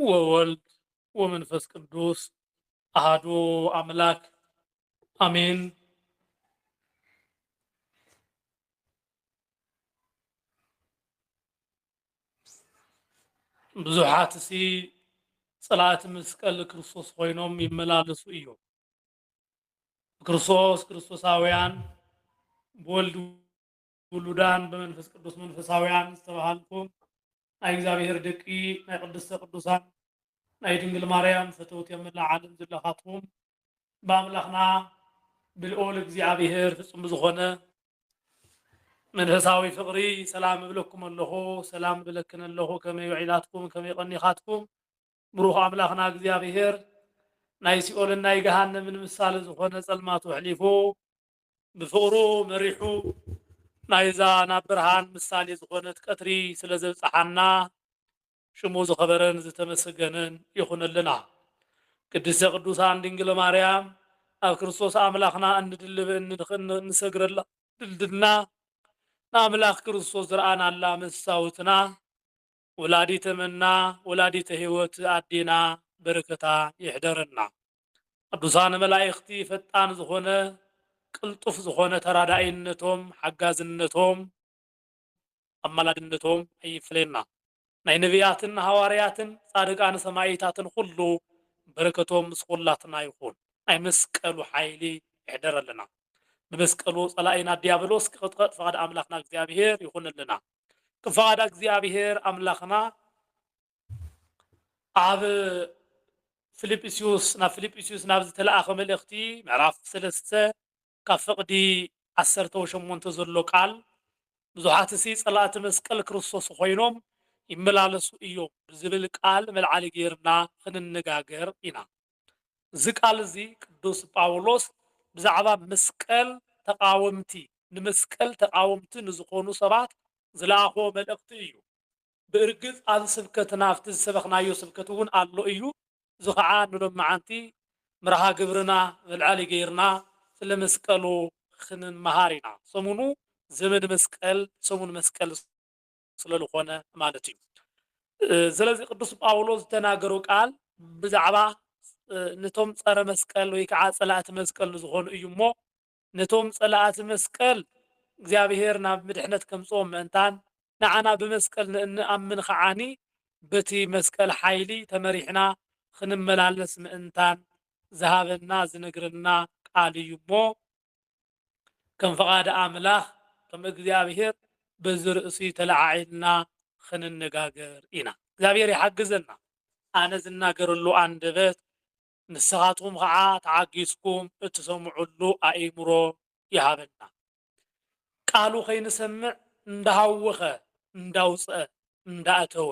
ወወልድ ወመንፈስ ቅዱስ አሐዱ አምላክ አሜን። ብዙሓት ጸላእቲ መስቀል ክርስቶስ ኮይኖም ይመላለሱ እዮም። ክርስቶሳውያን ብወልድ ውሉዳን በመንፈስ ቅዱስ መንፈሳውያን ዝተባሃልኩም ናይ እግዚአብሔር ደቂ ናይ ቅድስተ ቅዱሳን ናይ ድንግል ማርያም ፈተውት የመላእ ዓለም ዘለኻትኩም በአምላኽና ብልዑል እግዚአብሔር ፍጹም ዝኾነ መንፈሳዊ ፍቅሪ ሰላም እብለኩም ኣለኹ። ሰላም እብለክን ኣለኹ። ከመይ ውዒላትኩም ከመይ ቀኒኻትኩም ብሩኽ ኣምላኽና እግዚአብሔር ናይ ሲኦልን ናይ ገሃነምን ምሳሌ ዝኾነ ጸልማቱ ሕሊፉ ብፍቅሩ መሪሑ ናይዛ ናብ ብርሃን ምሳሌ ዝኾነት ቀትሪ ስለ ዘብፅሓና ሽሙ ዝኸበረን ዝተመሰገነን ይኹንልና። ቅድስተ ቅዱሳን ድንግል ማርያም ኣብ ክርስቶስ ኣምላኽና እንድልብ እንሰግረላ ድልድልና ንኣምላኽ ክርስቶስ ዝረኣናላ መሳውትና ወላዲተ መና ወላዲተ ሕይወት ኣዴና በረከታ ይሕደረና። ቅዱሳን መላእኽቲ ፈጣን ዝኾነ ቅልጡፍ ዝኾነ ተራዳኢነቶም ሓጋዝነቶም ኣማላድነቶም ኣይፍለየና። ናይ ነቢያትን ሃዋርያትን ጻድቃን ሰማዕታትን ኩሉ በረከቶም ምስ ኩላትና ይኹን። ናይ መስቀሉ ሓይሊ ይሕደረልና። ብመስቀሉ ጸላኢና ዲያብሎስ ክቕጥቀጥ ፈቃድ ኣምላኽና እግዚአብሔር ይኹንልና። ክፈቃድ እግዚአብሔር ኣምላኽና ኣብ ፊልጵስዩስ ናብ ዝተለኣኸ መልእኽቲ ምዕራፍ 3 ካብ ፍቕዲ 18 ዘሎ ቃል ብዙሓት ጸላእቲ መስቀል ክርስቶስ ኮይኖም ይመላለሱ እዮም ብዝብል ቃል መልዓሊ ጌርና ክንነጋገር ኢና። እዚ ቃል እዚ ቅዱስ ጳውሎስ ብዛዕባ መስቀል ተቃወምቲ ንመስቀል ተቃወምቲ ንዝኾኑ ሰባት ዝለኣኾ መልእኽቲ እዩ። ብእርግፅ ኣብ ስብከትና ኣብቲ ዝሰበኽናዮ ስብከት እውን ኣሎ እዩ። እዚ ከዓ ንሎማዓንቲ መርሃ ግብርና መልዓሊ ጌርና ስለ መስቀሉ ክንመሃር ኢና። ሰሙኑ ዘመን መስቀል ሰሙን መስቀል ስለዝኾነ ማለት እዩ። ስለዚ ቅዱስ ጳውሎስ ዝተናገሩ ቃል ብዛዕባ ነቶም ፀረ መስቀል ወይ ከዓ ጸላእቲ መስቀል ዝኾኑ እዩ እሞ ነቶም ጸላእቲ መስቀል እግዚአብሔር ናብ ምድሕነት ከምፅኦም ምእንታን ንዓና ብመስቀል ንኣምን ከዓኒ በቲ መስቀል ሓይሊ ተመሪሕና ክንመላለስ ምእንታን ዝሃበና ዝነግረና ቃል እዩ እሞ ከም ፈቃድ ኣምላኽ ከም እግዚአብሔር በዚ ርእሲ ተለዓዒልና ክንነጋገር ኢና። እግዚአብሔር ይሓግዘና። ኣነ ዝናገረሉ ኣንደበት ንስኻትኩም ከዓ ተዓጊዝኩም እትሰምዑሉ ኣእምሮ ይሃበና። ቃሉ ከይንሰምዕ እንዳሃወኸ እንዳውፅአ እንዳእተወ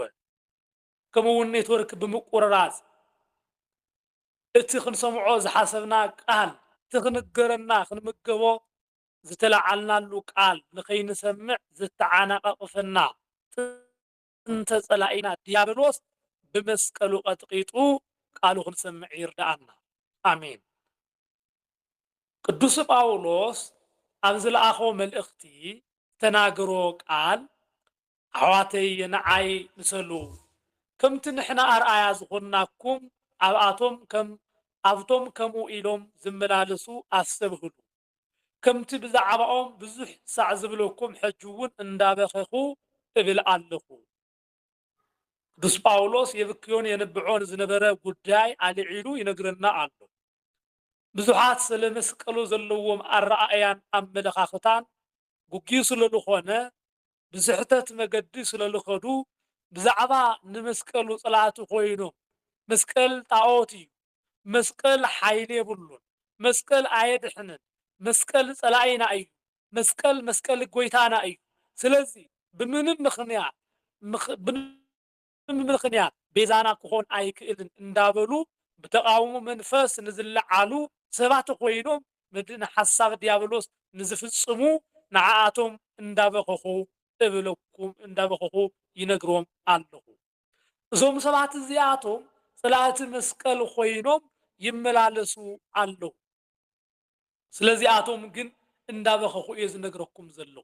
ከምኡውን ኔትወርክ ብምቁርራፅ እቲ ክንሰምዖ ዝሓሰብና ቃል እቲ ክንገረና ክንምገቦ ዝተለዓልናሉ ቃል ንኸይንሰምዕ ዝተዓናቐቕፈና ጥንተ ጸላኢና ዲያብሎስ ብመስቀሉ ቀጥቂጡ ቃሉ ክንሰምዕ ይርዳኣና። ኣሜን። ቅዱስ ጳውሎስ ኣብ ዝለኣኾ መልእኽቲ ተናገሮ ቃል ኣሕዋተይ ንዓይ ምሰሉ ከምቲ ንሕና ኣርኣያ ዝኾንናኩም ኣብቶም ከምኡ ኢሎም ዝመላለሱ ኣሰብህሉ ከምቲ ብዛዕባኦም ብዙሕ ሳዕ ዝብለኩም ሕጂ እውን እንዳበኸኹ እብል ኣለኹ። ቅዱስ ጳውሎስ የብክዮን የንብዖን ዝነበረ ጉዳይ ኣልዒሉ ይነግረና ኣሎ። ብዙሓት ስለ መስቀሉ ዘለዎም ኣረኣእያን ኣመለኻኽታን ጉጊዩ ስለዝኾነ ብስሕተት መገዲ ስለዝኸዱ ብዛዕባ ንመስቀሉ ጸላእቲ ኮይኖም መስቀል ጣዖት እዩ፣ መስቀል ሓይሊ የብሉን፣ መስቀል ኣየድሕንን፣ መስቀል ጸላኢና እዩ፣ መስቀል ጎይታና እዩ። ስለዚ ብምንም ምክንያት ቤዛና ክኾን ኣይክእልን እንዳበሉ ብተቃውሞ መንፈስ ንዝለዓሉ ሰባት ኮይኖም ምድን ሓሳብ ዲያብሎስ ንዝፍጽሙ ንዓኣቶም እንዳበኸኹ እብለኩም እንዳበኸኹ ይነግሮም ኣለኹ። እዞም ሰባት እዚኣቶም ጸላእቲ መስቀል ኮይኖም ይመላለሱ ኣለዉ። ስለዚኣቶም ግን እንዳበኸኹ እየ ዝነግረኩም ዘሎ።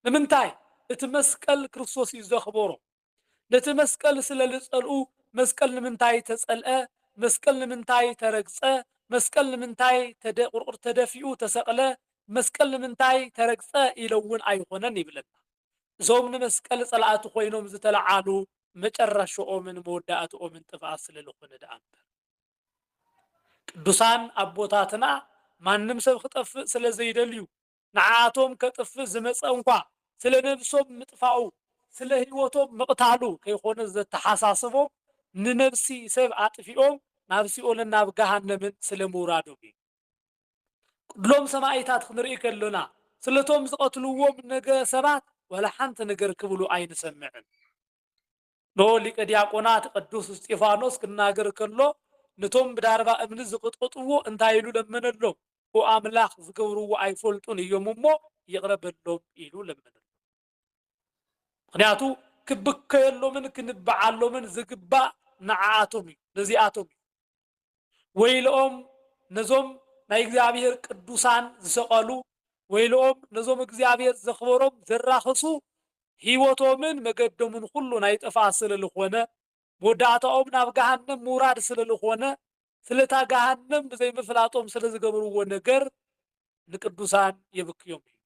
ንምንታይ? እቲ መስቀል ክርስቶስ እዩ ዘኽበሮ። ነቲ መስቀል ስለ ዝጸልኡ مسكل نمنتاي تسألأ مسكل نمنتاي ترقصة مسكل نمنتاي قرقر تدفئو تسألأ مسكل نمنتاي ترقصة إلون أيخونن يبلنا زوم نمسكل صلاة خوينوم زتلعالو مجرشو من مودات من تفاصل لخون دامبر ቅዱሳን አቦታትና ማንም ሰብ ክጠፍ ስለዘይደልዩ ንዓቶም ከጥፍ ዝመፀ እንኳ ስለ ነብሶም ምጥፋኡ ስለ ህይወቶም መቅታሉ ከይኾነ ዘተሓሳስቦም ንነብሲ ሰብ አጥፊኦም ናብ ሲኦልን ናብ ገሃነምን ስለ ምውራዶም እዩ ኩሎም ሰማዕታት ክንርኢ ከለና ስለቶም ዝቀትልዎም ነገ ሰባት ወላ ሓንቲ ነገር ክብሉ ኣይንሰምዕን ኖ ሊቀ ዲያቆናት ቅዱስ እስጢፋኖስ ክናገር ከሎ ነቶም ብዳርባ እምኒ ዝቅጥቅጥዎ እንታይ ኢሉ ለመነሎም ወአምላኽ ዝገብርዎ ኣይፈልጡን እዮም እሞ ይቅረበሎም ኢሉ ለመነሎም ምክንያቱ ክብከየሎምን ክንበዓሎምን ዝግባእ ንዓኣቶም እዩ ነዚኣቶም እዩ ወይልኦም ነዞም ናይ እግዚአብሔር ቅዱሳን ዝሰቀሉ ወይልኦም ነዞም እግዚአብሔር ዘኽበሮም ዘራኽሱ ህይወቶምን መገዶምን ሁሉ ናይ ጥፋእ ስለዝኾነ መወዳእታኦም ናብ ገሃነም ምውራድ ስለዝኾነ ስለታ ገሃነም ብዘይ ምፍላጦም ስለዝገብርዎ ነገር ንቅዱሳን የብክዮም እዩ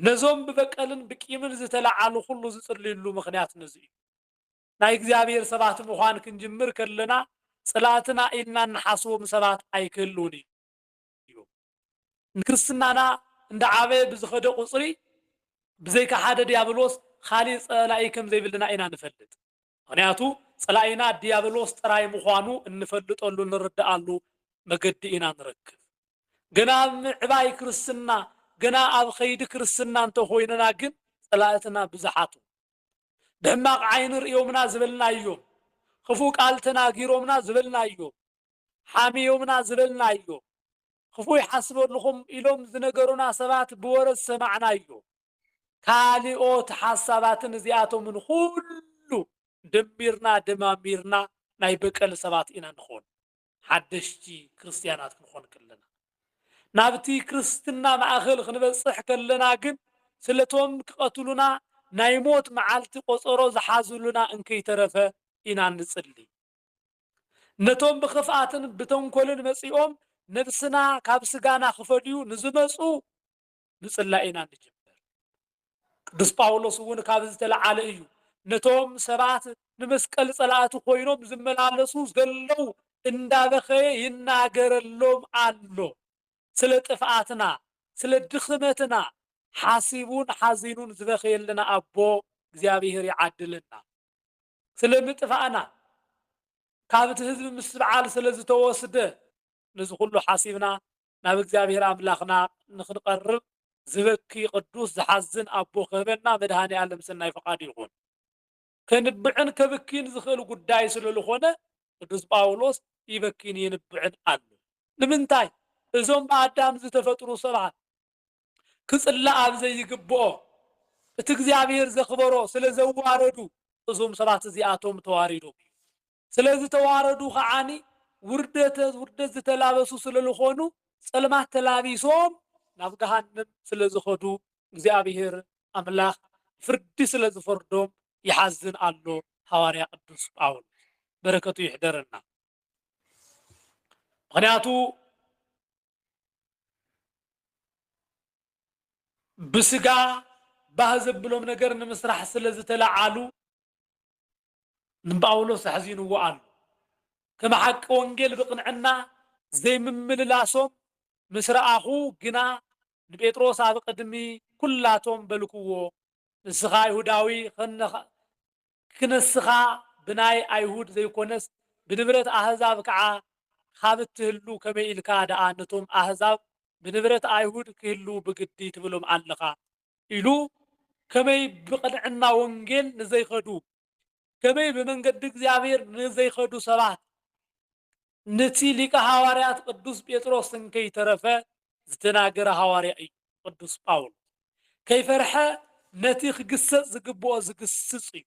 ነዞም ብበቀልን ብቂምን ዝተለዓሉ ሁሉ ዝጽልይሉ ምክንያት ነዚ እዩ ናይ እግዚአብሔር ሰባት ምዃን ክንጅምር ከለና ጽላትና ኢልና ንሓስቦም ሰባት ኣይክህልውን እዩ ንክርስትናና እንደ ዓበየ ብዝኸደ ቁፅሪ ብዘይካ ሓደ ዲያብሎስ خالي صلاي كم زي بلنا إنا نفلت ምክንያቱ صلاينا ዲያብሎስ ጥራይ ምዃኑ እንፈልጠሉ እንረዳአሉ መገዲ ኢና ንረክብ ገና ምዕባይ ክርስትና ገና ኣብ ኸይዲ ክርስትና እንተ ኾይነና ግን صلاእትና ብዙሓቱ ብሕማቕ ዓይን ርእዮምና ዝበልና እዮም ክፉእ ቃል ተናጊሮምና ዝበልና እዮም ሓሚዮምና ዝበልና እዮም ክፉእ ይሓስበልኹም ኢሎም ዝነገሩና ሰባት ብወረድ ሰማዕና እዮም ካልኦት ሓሳባትን እዚኣቶምን ሁሉ ደሚርና ደማሚርና ናይ በቀል ሰባት ኢና ንኾን ሓደሽቲ ክርስቲያናት ክንኾን ከለና ናብቲ ክርስትና ማእኸል ክንበፅሕ ከለና ግን ስለቶም ክቐትሉና ናይ ሞት መዓልቲ ቆፀሮ ዝሓዝሉና እንከይተረፈ ኢና ንጽሊ ነቶም ብኽፍኣትን ብተንኮልን መጺኦም ነብስና ካብ ስጋና ክፈድዩ ንዝመፁ ንጽላ ኢና ንጅምር ቅዱስ ጳውሎስ እውን ካብ ዝተለዓለ እዩ ነቶም ሰባት ንመስቀል ጸላእቲ ኮይኖም ዝመላለሱ ዘለው እንዳበኸየ ይናገረሎም ኣሎ ስለ ጥፍኣትና ስለ ድኽመትና ሓሲቡን ሓዚኑን ዝበኸየለና ኣቦ እግዚአብሔር ይዓድልና ስለ ምጥፋእና ካብቲ ህዝቢ ምስ በዓል ስለ ዝተወስደ ነዚ ኩሉ ሓሲብና ናብ እግዚአብሔር ኣምላኽና ንክንቀርብ ዝበኪ ቅዱስ ዝሓዝን ኣቦ ክህበና መድሃኒ ዓለም ሰናይ ፈቃድ ይኹን ከንብዕን ከብኪን ዝኽእል ጉዳይ ስለዝኾነ ቅዱስ ጳውሎስ ይበኪን ይንብዕን ኣሎ ንምንታይ እዞም ብኣዳም ዝተፈጥሩ ሰባት ክጽላእ ኣብ ዘይግብኦ እቲ እግዚአብሔር ዘኽበሮ ስለ ዘዋረዱ እዞም ሰባት እዚኣቶም ተዋሪዶም ስለዚ ተዋረዱ ከዓኒ ውርደት ዝተላበሱ ስለዝኾኑ ጸልማት ተላቢሶም ናብ ገሃነም ስለዝኸዱ እግዚአብሔር ኣምላኽ ፍርዲ ስለዝፈርዶም ይሓዝን ኣሎ ሐዋርያ ቅዱስ ጳውሎስ በረከቱ ይሕደረና ምክንያቱ ብስጋ ባህ ዘብሎም ነገር ንምስራሕ ስለዝተለዓሉ ንጳውሎስ ሓዚንዎ ኣሎ ከም ሓቂ ወንጌል ብቕንዕና ዘይምምልላሶም ምስ ረኣኹ ግና ንጴጥሮስ ኣብ ቅድሚ ኩላቶም በልክዎ ንስኻ ይሁዳዊ ክነስኻ ብናይ ኣይሁድ ዘይኮነስ ብንብረት ኣህዛብ ከዓ ካብ እትህሉ ከመይ ኢልካ ደኣ ነቶም ኣህዛብ ብንብረት ኣይሁድ ክህሉ ብግዲ ትብሎም ኣለኻ ኢሉ ከመይ ብቕንዕና ወንጌል ንዘይኸዱ ከመይ ብመንገዲ እግዚአብሔር ንዘይኸዱ ሰባት ነቲ ሊቀ ሐዋርያት ቅዱስ ጴጥሮስ እንከይተረፈ ዝተናገረ ሐዋርያ እዩ ቅዱስ ጳውሎስ ከይፈርሐ ነቲ ክግሰጽ ዝግብኦ ዝግስጽ እዩ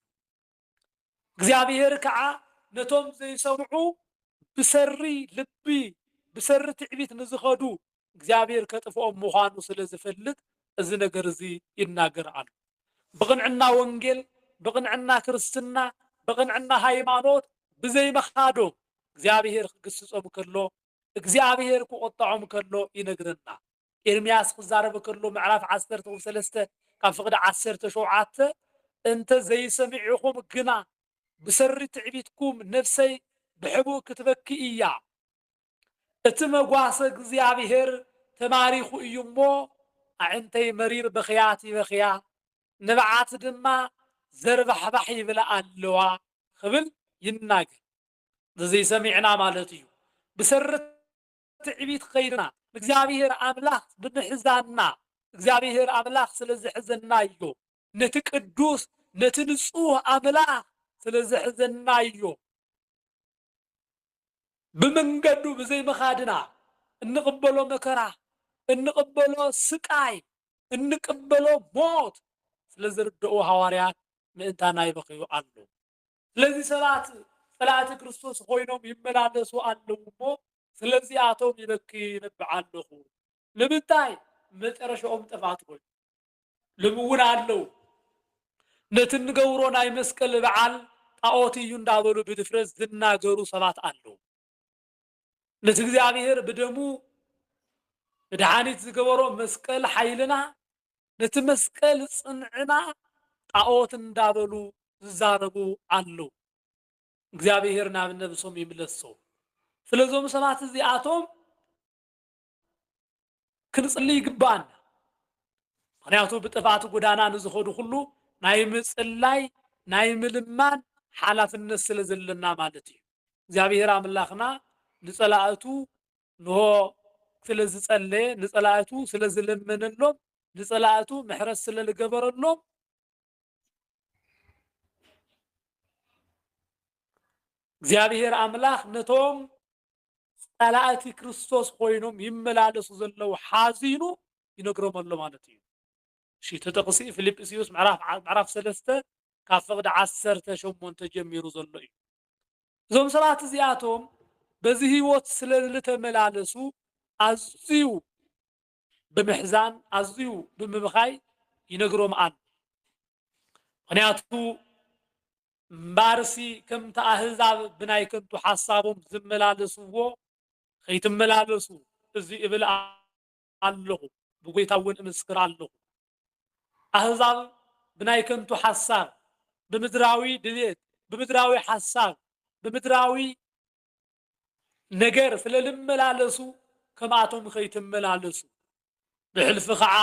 እግዚአብሔር ከዓ ነቶም ዘይሰምዑ ብሰሪ ልቢ ብሰሪ ትዕቢት ንዝኸዱ እግዚአብሔር ከጥፍኦም ምዃኑ ስለ ዝፈልጥ እዚ ነገር እዚ ይናገር ኣሎ ብቕንዕና ወንጌል بقنعنا كرستنا بقنعنا هايمانوت بزي مخادو እግዚአብሔር ክግስጾም ከሎ እግዚአብሔር ክቆጣዖም ከሎ ይነግረና ኤርምያስ ክዛረብ ከሎ ምዕራፍ 13 ካብ ፍቅዲ 17 እንተ ዘይሰሚዕኹም ግና ብሰሪ ትዕቢትኩም ነፍሰይ ብሕቡእ ክትበኪ እያ እቲ መጓሰ እግዚአብሔር ተማሪኹ እዩ እሞ ኣዕንተይ መሪር በኽያት ይበኽያ ንብዓት ድማ ዘርባሕባሕ ይብላ ኣለዋ ክብል ይናገር ዘይሰሚዕና ማለት እዩ ብሰሪ ትዕቢት ከይድና እግዚአብሔር አምላክ ብምሕዛንና እግዚአብሔር አምላክ ስለዝሕዘና እዩ ነቲ ቅዱስ ነቲ ንጹህ አምላክ ስለዝሕዘና እዩ بمنجدو بزي مخادنا انقبلو مكرا انقبلو سقاي انقبلو موت ስለዝርድኡ ሃዋርያት ምእንታና ይበኽዩ አሉ ስለዚህ ሰላት ክርስቶስ ሆይኖም ይመላለሱ አለው እሞ ስለዚህ አቶም ይበኪ ይነብዓለኹ ለምንታይ መጨረሻኦም ጥፋት ሆይ ልምውን አለው ነትን ገብሮ ናይ መስቀል በዓል ጣዖት እዩ እንዳበሉ ብድፍረት ዝናገሩ ሰባት አለው ነቲ እግዚአብሔር በደሙ መድኃኒት ዝገበሮ መስቀል ኃይልና ነቲ መስቀል ጽንዕና ጣዖት እንዳበሉ ዝዛረቡ አለው እግዚአብሔር ናብ ነብሶም ይምለሶ ስለዞም ሰባት እዚአቶም ክንጽልይ ይግባን ምክንያቱ ብጥፋት ጎዳና ንዝኸዱ ሁሉ ናይ ምጽላይ ናይ ምልማን ሓላፍነት ስለዘለና ማለት እዩ እግዚአብሔር አምላኽና ንጸላእቱ ንሆ ስለዝጸለየ ንጸላእቱ ስለዝለመነሎም ንጸላእቱ ምሕረት ስለዝገበረሎም እግዚአብሔር አምላክ ነቶም ጸላእቲ ክርስቶስ ኮይኖም ይመላለሱ ዘለው ሓዚኑ ይነግሮም ኣሎ ማለት እዩ እሺ ተጠቅሲ ፊልጵስዩስ ምዕራፍ 3 ካብ ፍቅዲ 18 ጀሚሩ ዘሎ እዩ እዞም ሰባት እዚአቶም በዚህ ህይወት ስለዝተመላለሱ አዝዩ ብምሕዛን አዝዩ ብምብኻይ ይነግሮም አሉ ምክንያቱ ባርሲ ከምቲ አህዛብ ብናይ ከንቱ ሓሳቦም ዝመላለስዎ ከይትመላለሱ እዚ እብል ኣለኹ ብጎይታ እውን እምስክር ኣለኹ አህዛብ ብናይ ከንቱ ሓሳብ ብምድራዊ ድሌት ብምድራዊ ሓሳብ ብምድራዊ ነገር ስለልመላለሱ ከማቶም ከይትመላለሱ ብሕልፊ ከዓ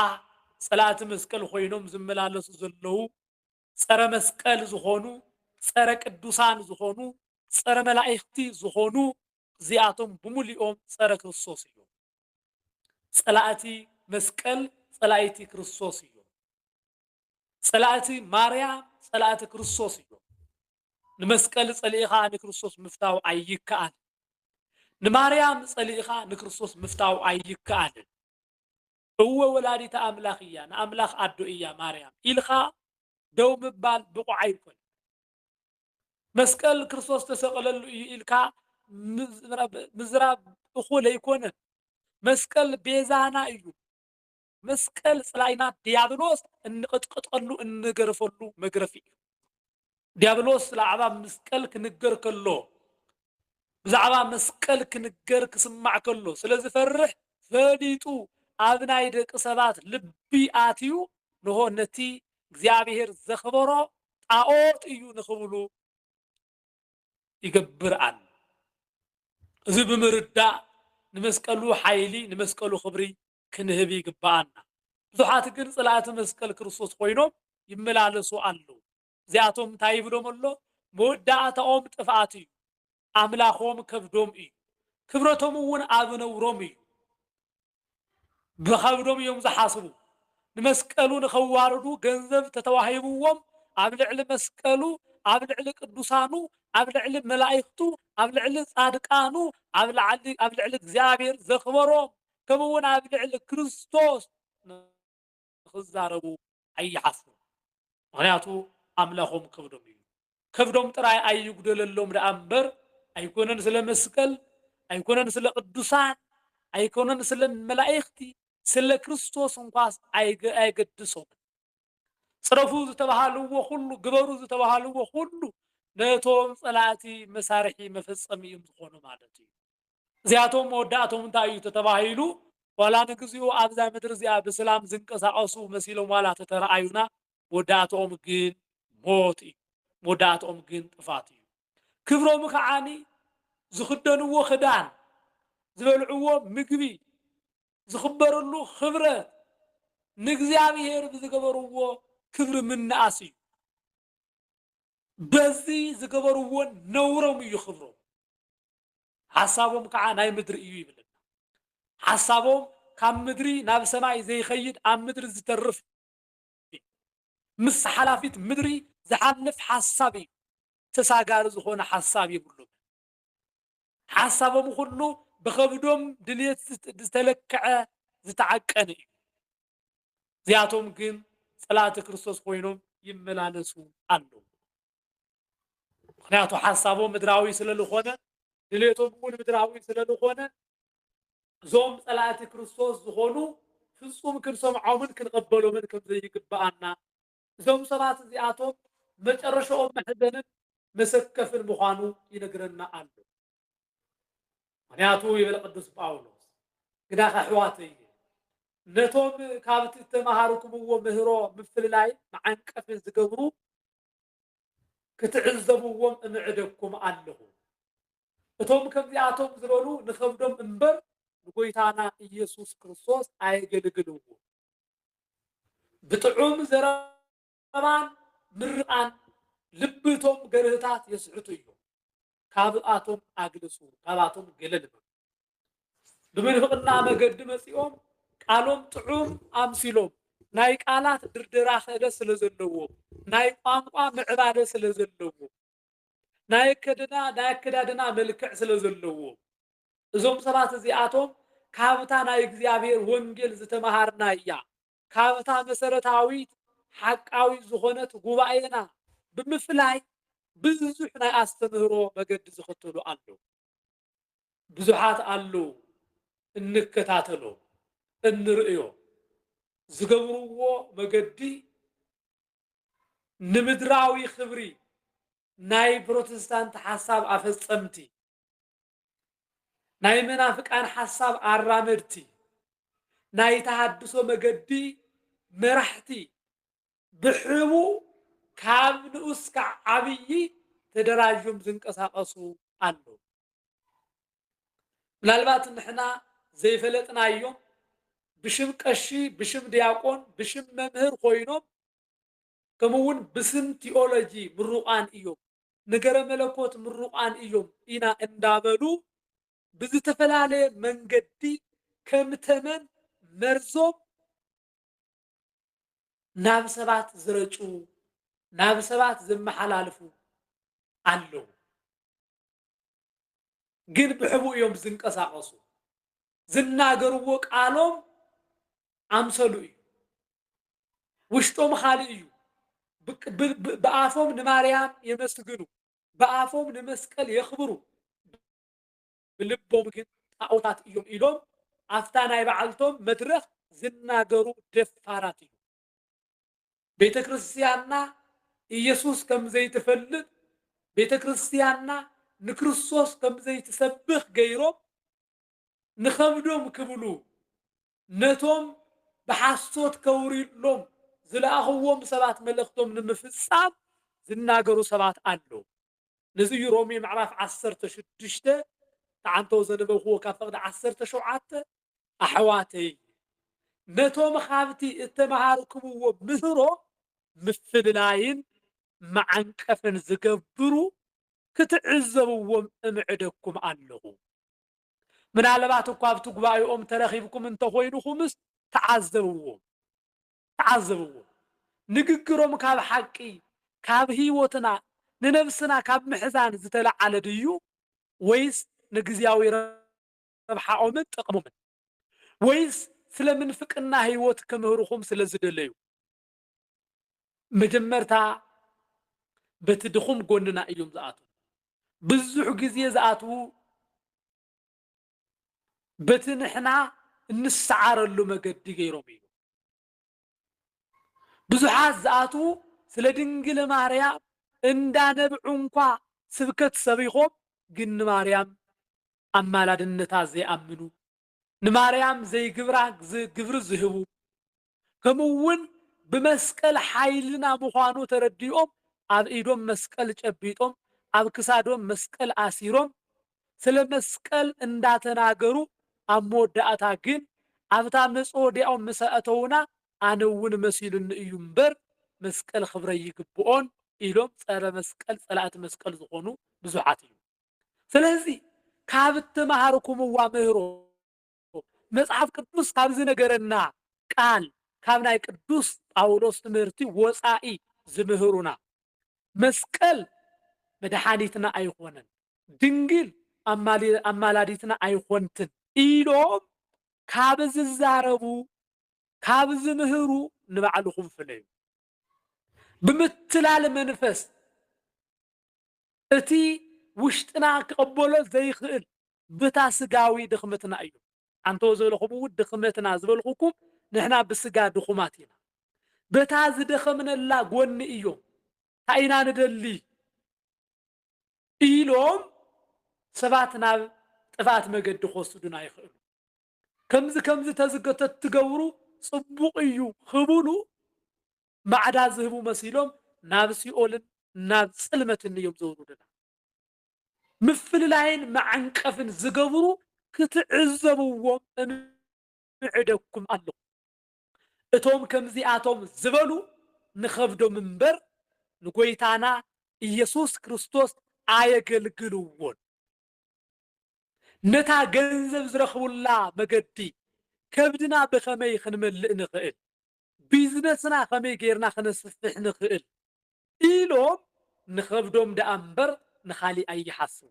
ጸላእቲ መስቀል ኮይኖም ዝመላለሱ ዘለው ጸረ መስቀል ዝኾኑ ጸረ ቅዱሳን ዝኾኑ ጸረ መላእክቲ ዝኾኑ እዚአቶም ብሙሉኦም ጸረ ክርስቶስ እዩ ጸላእቲ መስቀል ጸላእቲ ክርስቶስ እዩ ጸላእቲ ማርያም ጸላእቲ ክርስቶስ እዩ ንመስቀል ጸሊእኻ ንክርስቶስ ምፍታው ኣይከኣል ንማርያም ጸሊእኻ ንክርስቶስ ምፍታው ኣይከኣልን እወ ወላዲተ አምላኽ እያ ንአምላኽ አዶ እያ ማርያም ኢልኻ ደው ምባል ብቑዕ ኣይኮን መስቀል ክርስቶስ ተሰቀለሉ እዩ ኢልካ ምዝራብ እኹል ኣይኮነን መስቀል ቤዛና እዩ መስቀል ጽላይና ዲያብሎስ እንቅጥቅጠሉ እንገርፈሉ መግረፊ እዩ ዲያብሎስ ለዓባ መስቀል ክንገር ከሎ ብዛዕባ መስቀል ክንገር ክስማዕ ከሎ ስለዝፈርሕ ፈዲጡ ኣብ ናይ ደቂ ሰባት ልቢ ኣትዩ ንሆ ነቲ እግዚአብሔር ዘኽበሮ ጣዖት እዩ ንኽብሉ ይገብር አለ እዚ ብምርዳእ ንመስቀሉ ሓይሊ ንመስቀሉ ክብሪ ክንህብ ይግባአና ብዙሓት ግን ጸላእቲ መስቀል ክርስቶስ ኮይኖም ይመላለሱ ኣለው እዚአቶም እንታይ ይብሎም ኣሎ መወዳእታኦም ጥፍኣት እዩ አምላኾም ከብዶም እዩ ክብረቶም እውን ኣብ ነውሮም እዩ ብኸብዶም እዮም ዝሓስቡ ንመስቀሉ ንኸዋርዱ ገንዘብ ተተዋሂብዎም ኣብ ልዕሊ መስቀሉ ኣብ ልዕሊ ቅዱሳኑ ኣብ ልዕሊ መላእክቱ ኣብ ልዕሊ ጻድቃኑ ኣብ ልዕሊ እግዚአብሔር ዘኽበሮም ከምኡውን ኣብ ልዕሊ ክርስቶስ ንኽዛረቡ ኣይሓስቡ ምክንያቱ አምላኾም ከብዶም እዩ ከብዶም ጥራይ ኣይጉደለሎም ደኣ እምበር ኣይኮነን ስለ መስቀል ኣይኮነን ስለ ቅዱሳን ኣይኮነን ስለ መላእክቲ ስለ ክርስቶስ እንኳስ ኣይገድሶም صرفوا زتبهالوا كله جبروا زتبهالوا كله نتوم صلاتي مسارحي مفصمي يمزخونوا مالتي زياتهم وداتهم تايو تتباهيلو ولا نكزيو ابزا مدر زيا بسلام زنقساقسو مسيلو مالا تترأيونا وداتهم جن موتي وداتهم جن طفاتي كبرهم كعاني زخدنوا خدان زبلعوا مقبي زخبرلو خبره نغزيابير بزغبروا كبر من ناسي بزي زغبروا نورم يخبروا حسابهم كعا ناي مدر ايو يبلنا حسابهم كم مدري ناب سماي زي خيد ام مدر زترف مس حلافيت مدري زحلف حسابي تساغار زخونه حساب يبلو حسابهم كله بخبدهم دليت زتلكع زتعقني زياتهم ግን صلاه ክርስቶስ ኮይኖም ይመላለሱ አሉ ምክንያቱ ሐሳቡ ምድራዊ ስለሆነ ድሌቶም ሁሉ ምድራዊ ስለሆነ ዞም صلاه ክርስቶስ ዝሆኑ ፍጹም ክንሰምዖምን ክንቀበሎምን ከም ዘይግባአና ዞም ሰባት ዚአቶም መጨረሻኦም መሕዘንን መሰከፍን ምዃኑ ይነግረና አሉ ምክንያቱ ይብል ቅዱስ ጳውሎስ ግዳኻ ሕዋተይ ነቶም ካብቲ ተማሃሩክምዎ ምህሮ ምፍልላይ ማዓንቀፍ ዝገብሩ ክትዕዘብዎም እምዕደኩም ኣለኹ እቶም ከምዚኣቶም ዝበሉ ንኸብዶም እምበር ንጎይታና ኢየሱስ ክርስቶስ ኣይገልግልዎ ብጥዑም ዘረባን ምርቃን ልብቶም ገርህታት የስሕቱ እዮም ካብኣቶም ኣግልሱ ካብኣቶም ገለል ብምንፍቅና መገዲ መጺኦም ቃሎም ጥዑም አምሲሎም ናይ ቃላት ድርድራ ኸደ ስለዘለዎ ናይ ቋንቋ ምዕባደ ስለዘለዎ ናይ ከዳድና መልክዕ ስለዘለዎ እዞም ሰባት እዚአቶም ካብታ ናይ እግዚአብሔር ወንጌል ዝተማሃርና እያ ካብታ መሰረታዊት ሓቃዊ ዝኾነት ጉባኤና ብምፍላይ ብዙሕ ናይ አስተምህሮ መገዲ ዝኽተሉ ኣለዉ ብዙሓት ኣለዉ እንከታተሎ እንርእዮ ዝገብርዎ መገዲ ንምድራዊ ክብሪ ናይ ፕሮቴስታንት ሓሳብ ኣፈጸምቲ ናይ መናፍቃን ሓሳብ ኣራመድቲ ናይ ተሃድሶ መገዲ መራሕቲ ብሕቡ ካብ ንኡስ ካብ ዓብይ ተደራጅዮም ዝንቀሳቀሱ ኣለዉ ምናልባት ንሕና ዘይፈለጥናዮም بشم قشي بشم دياقون بشم ممهر خوينوم كمون بسم تيولوجي مروقان ايوم نجر ملكوت مروقان ايوم إنا اندابلو بزتفلالي منقدي كمتمن مرزوم ناب سبات زرجو ناب سبات زم حلالفو علو جن بحبو يوم زنقساقسو زناغرو قالوم أمثلوا وشتوم خاليو بأفهم نماريام يمسكنوا بأفهم نمسكل يخبروا بلبهم كن أوتات يوم إلهم أفتانا يبعلتهم مدرخ زنا جرو دفاراتي بيت كريستياننا يسوس كم زي تفلت بيت كريستياننا نكريستوس كم زي تسبخ غيرهم نخمدهم كبلو نتوم بحسوت كوريلهم زلاخوهم سبات ملختهم نمفصام زناغرو سبات አለው نزي رومي معرف 16 تعنتو زنبخو كفقد 17 احواتي نتوم خابتي اتمهاركمو مهرو مفللاين معنقفن زገብሩ ክትዕዘብዎም እምዕደኩም ኣለኹ ምናልባት እኮ ኣብቲ ጉባኤኦም ተረኺብኩም እንተኾይኑኹምስ ተዓዘብዎም ንግግሮም ካብ ሓቂ ካብ ህይወትና ንነፍስና ካብ ምሕዛን ዝተለዓለ ድዩ ወይስ ንግዚያዊ ረብሓኦምን ጥቕሞምን ወይስ ስለምንፍቅና ህይወት ከምህሩኹም ስለዝደለዩ መጀመርታ በትድኹም ጎንና እዮም ዝኣቱ ብዙሕ ግዜ ዝኣቱ بتنحنا نسعر اللو مقدي غيرهم ብዙሓት ዝኣትዉ ስለ ድንግል ማርያም እንዳነብዑ እንኳ ስብከት ሰቢኾም ግን ንማርያም ኣማላድነታ ዘይኣምኑ ንማርያም ዘይግብራ ግብሪ ዝህቡ ከምኡውን ብመስቀል ሓይልና ምዃኑ ተረዲኦም ኣብ ኢዶም መስቀል ጨቢጦም ኣብ ክሳዶም መስቀል ኣሲሮም ስለ መስቀል እንዳተናገሩ ኣብ መወዳእታ ግን ኣብታ መጾዲያኦም ምስ ኣተውና ኣነ እውን መሲሉኒ እዩ እምበር መስቀል ክብረ ይግብኦን ኢሎም ጸረ መስቀል ጸላእቲ መስቀል ዝኾኑ ብዙሓት እዩ። ስለዚ ካብ እትመሃርኩምዋ ምህሮ መጽሓፍ ቅዱስ ካብ ዝነገረና ቃል ካብ ናይ ቅዱስ ጳውሎስ ትምህርቲ ወፃኢ ዝምህሩና መስቀል መድሓኒትና ኣይኮነን ድንግል ኣማላዲትና ኣይኮንትን ኢሎም ካብ ዝዛረቡ ካብ ዝምህሩ ንባዕልኹም ፍለዩ ብምትላል መንፈስ እቲ ውሽጥና ክቕበሎ ዘይኽእል ብታ ስጋዊ ድኽመትና እዩ ኣንቶ ዘለኹም እውን ድኽመትና ዝበልኹኩም ንሕና ብስጋ ድኹማት ኢና በታ ዝደኸምነላ ጎኒ እዮም ታኢና ንደሊ ኢሎም ሰባት ናብ ጥፋት መገዲ ክወስዱና ይኽእሉ ከምዚ ተዝገተት ትገብሩ ጽቡቕ እዩ ክብሉ ማዕዳ ዝህቡ መሲሎም ናብ ሲኦልን ናብ ጽልመትን እዮም ዘውርዱና ምፍልላይን መዓንቀፍን ዝገብሩ ክትዕዘብዎም እምዕደኩም ኣለኹ እቶም ከምዚኣቶም ዝበሉ ንኸብዶም እምበር ንጎይታና ኢየሱስ ክርስቶስ ኣየገልግልዎን ነታ ገንዘብ ዝረኽቡላ መገዲ ከብድና ብኸመይ ክንመልእ ንኽእል ቢዝነስና ከመይ ጌርና ክነስፍሕ ንኽእል ኢሎም ንኸብዶም ደኣ እምበር ንኻሊእ ኣይሓስቡ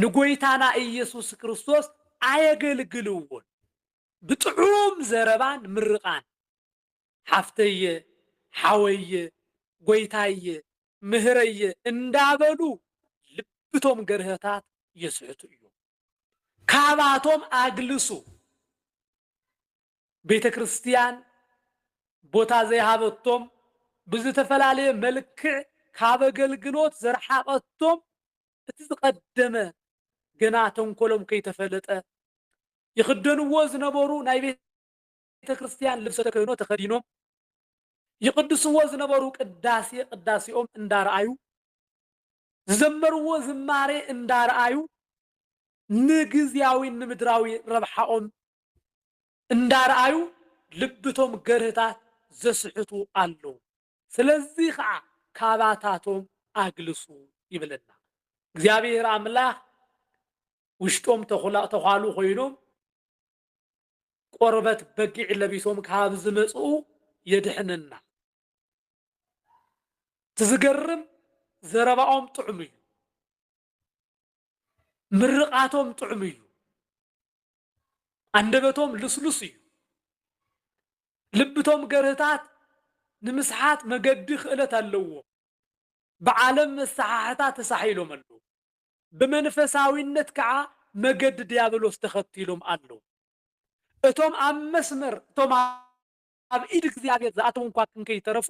ንጎይታና ኢየሱስ ክርስቶስ ኣየገልግልዎን ብጥዑም ዘረባን ምርቃን ሓፍተየ ሓወየ ጎይታየ ምህረየ እንዳበሉ ልብቶም ገርህታት የስሕቱ እዮም ካባቶም ኣግልሱ ቤተ ክርስቲያን ቦታ ዘይሃበቶም ብዝተፈላለየ መልክዕ ካብ ኣገልግሎት ዘርሓቐቶም እቲ ዝቐደመ ገና ተንኮሎም ከይተፈለጠ ይኽደንዎ ዝነበሩ ናይ ቤተ ክርስቲያን ልብሰ ተክህኖ ተኸዲኖም ይቅድስዎ ዝነበሩ ቅዳሴኦም እንዳረኣዩ ዝዘመርዎ ዝማሬ እንዳረኣዩ ንግዚያዊ ንምድራዊ ረብሓኦም እንዳረኣዩ ልብቶም ገርህታት ዘስሕቱ ኣለዉ ስለዚ ከዓ ካባታቶም ኣግልሱ ይብለና እግዚአብሔር ኣምላኽ ውሽጦም ተኋሉ ኮይኖም ቆርበት በጊዕ ለቢሶም ካብ ዝመጽኡ የድሕነና ትዝገርም ዘረባኦም ጥዑም እዩ ምርቃቶም ጥዑም እዩ አንደበቶም ልስሉስ እዩ ልብቶም ገርህታት ንምስሓት መገዲ ክእለት ኣለዎ ብዓለም መሳሓሕታት ተሳሒሎም ኣለዉ ብመንፈሳዊነት ከዓ መገዲ ዲያብሎስ ተኸቲሎም ኣለዉ እቶም ኣብ መስመር እቶም ኣብ ኢድ እግዚአብሔር ዝኣተው እንኳ ክንከይተረፉ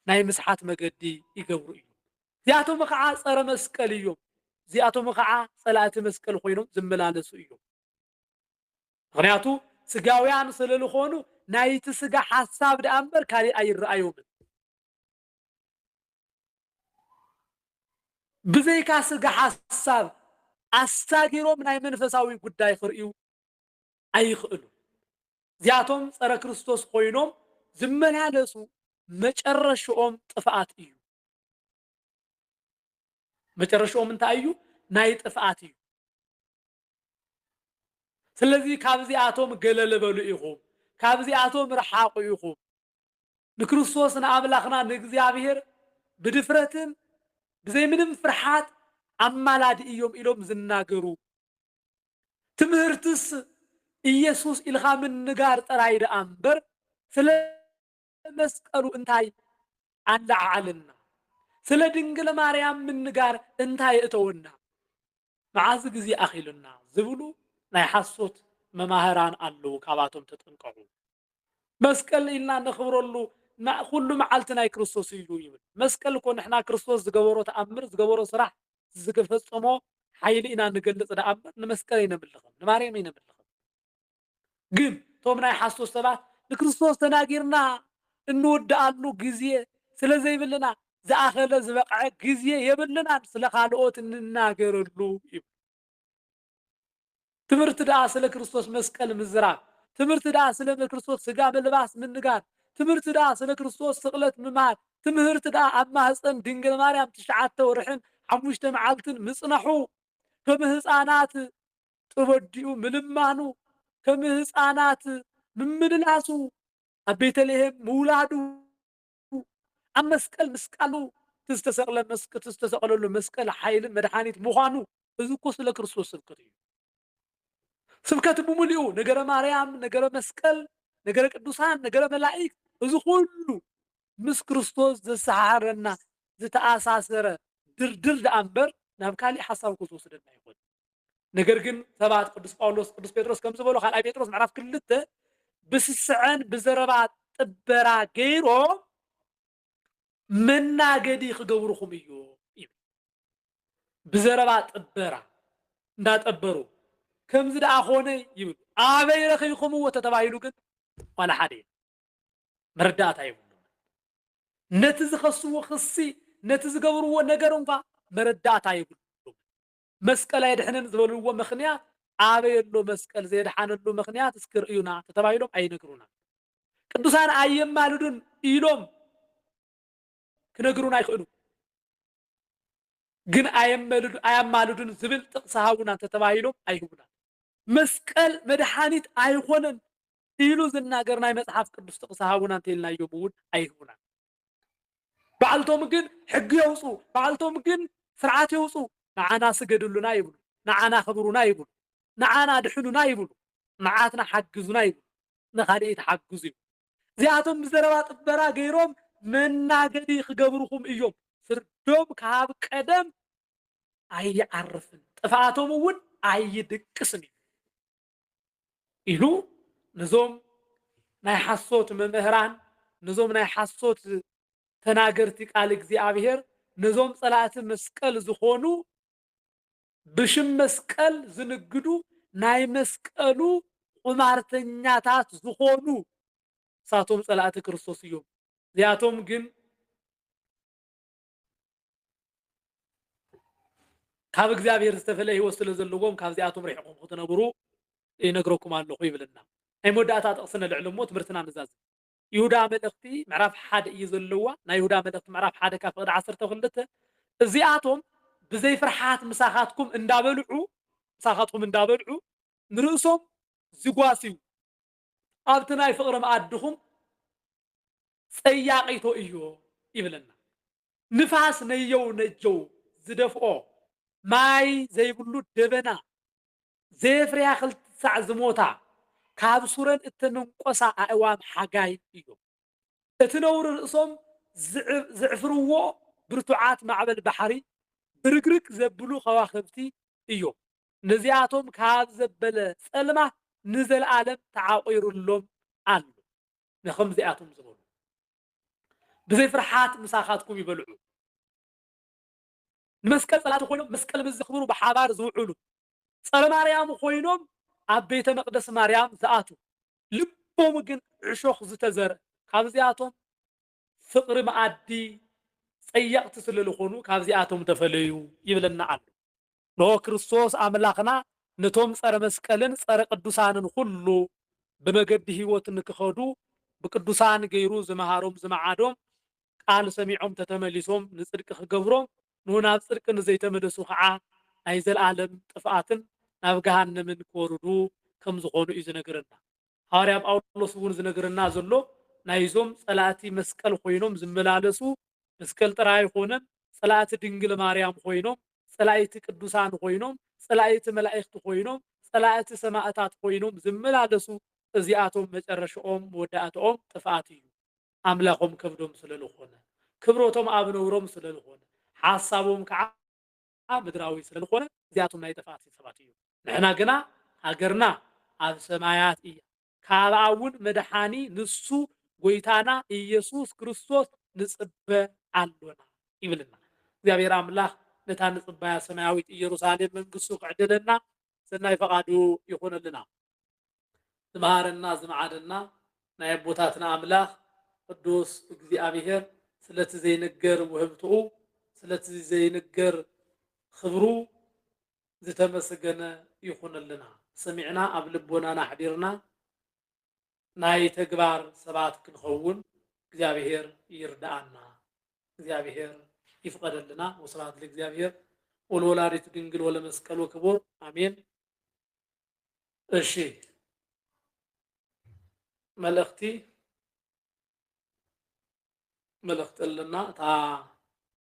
ናይ ምስሓት መገዲ ይገብሩ እዩ እዚኣቶም ከዓ ጸረ መስቀል እዮም እዚኣቶም ከዓ ጸላእቲ መስቀል ኮይኖም ዝመላለሱ እዮም ምክንያቱ ስጋውያን ስለዝኾኑ ናይቲ ስጋ ሓሳብ ደኣ እምበር ካሊእ ኣይረኣዮምን ብዘይካ ስጋ ሓሳብ ኣሳጊሮም ናይ መንፈሳዊ ጉዳይ ክርእዩ ኣይኽእሉ እዚኣቶም ጸረ ክርስቶስ ኮይኖም ዝመላለሱ መጨረሻኦም ጥፍኣት እዩ መጨረሻኦም እንታይ እዩ ናይ ጥፍኣት እዩ ስለዚ ካብዚኣቶም ገለል በሉ ኢኹም ካብዚኣቶም ርሓቁ ኢኹም ንክርስቶስ ንኣምላኽና ንእግዚአብሔር ብድፍረትን ብዘይ ምንም ፍርሓት ኣማላዲ እዮም ኢሎም ዝናገሩ ትምህርትስ ኢየሱስ ኢልኻ ምንጋር ጥራይ ደኣ እምበር ስለ መስቀሉ እንታይ ኣለዓልና ስለ ድንግል ማርያም ምንጋር እንታይ እተወና መዓዝ ግዜ ኣኺሉና ዝብሉ ናይ ሓሶት መማህራን ኣለዉ ካብኣቶም ተጠንቀቑ መስቀል ኢልና ነኽብረሉ كل معلتنا كريستوس يبل مسكل كون احنا كريستوس زغبرو تأمر زغبرو صراح زغفصمو حيلينا نغلص دأمر نمسكل ينبلخم نماريم ينبلخم ግን ቶም ናይ ሓሶስ ሰባት ንክርስቶስ ተናጊርና እንወድኣሉ ግዜ ስለ ዘይብልና ዝኣኸለ ዝበቕዐ ግዜ የብልናን ስለ ካልኦት እንናገረሉ እዩ ትምህርቲ ደኣ ስለ ክርስቶስ መስቀል ምዝራብ ትምህርቲ ደኣ ስለ ክርስቶስ ስጋ ምልባስ ምንጋር ትምህርቲ ደኣ ስለ ክርስቶስ ስቕለት ምማር ትምህርቲ ደኣ ኣብ ማህፀን ድንግል ማርያም 9 ወርሕን 5 መዓልትን ምጽነሑ ከም ህፃናት ተወዲኡ ምልማኑ ከም ህፃናት ምምልላሱ ኣብ ቤተልሔም ምውላዱ ኣብ መስቀል ምስቃሉ ዝተሰቕለሉ መስቀል ሓይልን መድሓኒት ምዃኑ እዚ እኮ ስለ ክርስቶስ ስብከት እዩ ስብከት ብምልኡ ነገረ ማርያም ነገረ መስቀል ነገረ ቅዱሳን ነገረ መላእክት እዚ ኩሉ ምስ ክርስቶስ ዘሰሓረና ዝተኣሳሰረ ድልድል ደኣ እምበር ናብ ካሊእ ሓሳብ ክወስደና ይኽእል ነገር ግን ሰባት ቅዱስ ጳውሎስ ቅዱስ ጴጥሮስ ከም ዝበሉ ካልኣይ ጴጥሮስ ምዕራፍ 2 ብስስዐን ብዘረባ ጥበራ ገይሮም መናገዲ ክገብሩኹም እዩ ብዘረባ ጥበራ እንዳጠበሩ ከምዚ ደኣ ኾነ ይብሉ ኣበይ ረኺብኩምዎ ተተባሂሉ ግን ዋላ ሓደ መረዳእታ ይብሉ ነቲ ዝኸስዎ ክሲ ነቲ ዝገብርዎ ነገር እንኳ መረዳእታ ይብሉ መስቀል ኣይድሕንን ዝበልዎ ምኽንያት ኣበየሎ መስቀል ዘይድሓነሉ ምኽንያት እስኪ ርእዩና ተተባሂሎም ኣይነግሩና ቅዱሳን ኣየማልዱን ኢሎም ክነግሩና ይኽእሉ ግን ኣየማልዱን ዝብል ጥቕሲ ሃቡና ተተባሂሎም ኣይህቡና መስቀል መድሓኒት ኣይኮነን ኢሉ ዝናገር ናይ መጽሓፍ ቅዱስ ጥቕሲ ሃቡና እንተኢልናዮም እውን ኣይህቡና ባዕልቶም ግን ሕጊ የውፁ ባዕልቶም ግን ስርዓት የውፁ ንዓና ስገድሉና ይብሉ ንዓና ክብሩና ይብሉ ንዓና ድሕኑና ይብሉ ንዓትና ሓግዙና ይብሉ ንኻልእ ተሓግዙ ይብሉ እዚኣቶም ብዘረባ ጥበራ ገይሮም መናገዲ ክገብርኹም እዮም ፍርዶም ካብ ቀደም ኣይዓርፍን ጥፍኣቶም እውን ኣይድቅስን ኢሉ ነዞም ናይ ሓሶት መምህራን ነዞም ናይ ሓሶት ተናገርቲ ቃል እግዚኣብሔር ነዞም ጸላእቲ መስቀል ዝኾኑ ብሽም መስቀል ዝንግዱ ናይ መስቀሉ ቁማርተኛታት ዝኾኑ ሳቶም ጸላእቲ ክርስቶስ እዮም እዚኣቶም ግን ካብ እግዚኣብሔር ዝተፈለየ ህይወት ስለ ዘለዎም ካብዚኣቶም ርሒቑም ክትነብሩ ይነግረኩም ኣለኹ ይብልና ናይ መወዳእታ ጥቕሲ ነልዕል እሞ ትምህርትና ንዛዝ ይሁዳ መልእኽቲ ምዕራፍ 1 እዩ ዘለዋ ናይ ይሁዳ መልእኽቲ ምዕራፍ 1 ካብ ፍቕዲ 12 እዚኣቶም ብዘይ ፍርሓት ምሳኻትኩም እንዳበልዑ ንርእሶም ዝጓስዩ ኣብቲ ናይ ፍቕሪ መኣድኹም ፀያቂቶ እዩ ይብለና ንፋስ ነየው ነጀው ዝደፍኦ ማይ ዘይብሉ ደበና ዘፍርያ ክልትሳዕ ዝሞታ ካብ ሱረን እተመንቆሳ ኣእዋም ሓጋይ እዩ እቲ ነውሪ ርእሶም ዝዕፍርዎ ብርቱዓት ማዕበል ባሕሪ ብርግርግ ዘብሉ ከዋኽብቲ እዮም ነዚኣቶም ካብ ዘበለ ጸልማት ንዘለኣለም ተዓቂሩሎም ኣሎ ንኸምዚኣቶም ዝበሉ ብዘይ ፍርሓት ምሳኻትኩም ይበልዑ ንመስቀል ጸላእቲ ኮይኖም መስቀል ምዝኽብሩ ብሓባር ዝውዕሉ ጸረ ማርያም ኮይኖም ኣብ ቤተ መቅደስ ማርያም ዝኣቱ ልቦም ግን ዕሾኽ ዝተዘርአ ካብዚኣቶም ፍቕሪ መኣዲ ፀያቕቲ ስለ ዝኾኑ ካብዚኣቶም ተፈለዩ ይብለና ኣሎ ኖ ክርስቶስ ኣምላኽና ነቶም ጸረ መስቀልን ጸረ ቅዱሳንን ኩሉ ብመገዲ ህይወት ንክኸዱ ብቅዱሳን ገይሩ ዝመሃሮም ዝመዓዶም ቃል ሰሚዖም ተተመሊሶም ንጽድቂ ክገብሮም ንናብ ጽድቂ ንዘይተመለሱ ከዓ ናይ ዘለኣለም ጥፍኣትን ናብ ገሃነምን ክወርዱ ከም ዝኾኑ እዩ ዝነግረና ሐዋርያ ጳውሎስ እውን ዝነግረና ዘሎ ናይዞም ጸላእቲ መስቀል ኮይኖም ዝመላለሱ መስቀል ጥራይ ኾነን ጸላእቲ ድንግል ማርያም ኮይኖም ጸላእቲ ቅዱሳን ኮይኖም ጸላእቲ መላእክቲ ኮይኖም ጸላእቲ ሰማዕታት ኮይኖም ዝመላለሱ እዚኣቶም መጨረሻኦም መወዳእታኦም ጥፍኣት እዩ ኣምላኾም ከብዶም ስለዝኾነ ክብሮቶም ኣብ ነውሮም ስለዝኾነ ሓሳቦም ከዓ ምድራዊ ስለዝኾነ እዚኣቶም ናይ ጥፍኣት ሰባት እዩ ንሕና ግና ሃገርና ኣብ ሰማያት እያ ካብኣ እውን መድሓኒ ንሱ ጎይታና ኢየሱስ ክርስቶስ ንጽበ አሎና ይብልና እግዚአብሔር አምላክ ነታ ንጽባያ ሰማያዊት ኢየሩሳሌም መንግስቱ ክዕድለና ሰናይ ፈቃዱ ይኹንልና ዝመሃረና ዝመዓደና ናይ አቦታትና አምላክ ቅዱስ እግዚአብሔር ስለቲ ዘይነገር ውህብትኡ ስለቲ ዘይነገር ክብሩ ዝተመስገነ ይኹንልና ሰሚዕና ኣብ ልቦናና ሓዲርና ናይ ተግባር ሰባት ክንኸውን እግዚአብሔር ይርዳአና እግዚአብሔር ይፍቀደልና ወስብሐት ለእግዚአብሔር ወለወላዲቱ ድንግል ወለመስቀሉ ክቡር አሜን። እሺ መልእክቲ ለና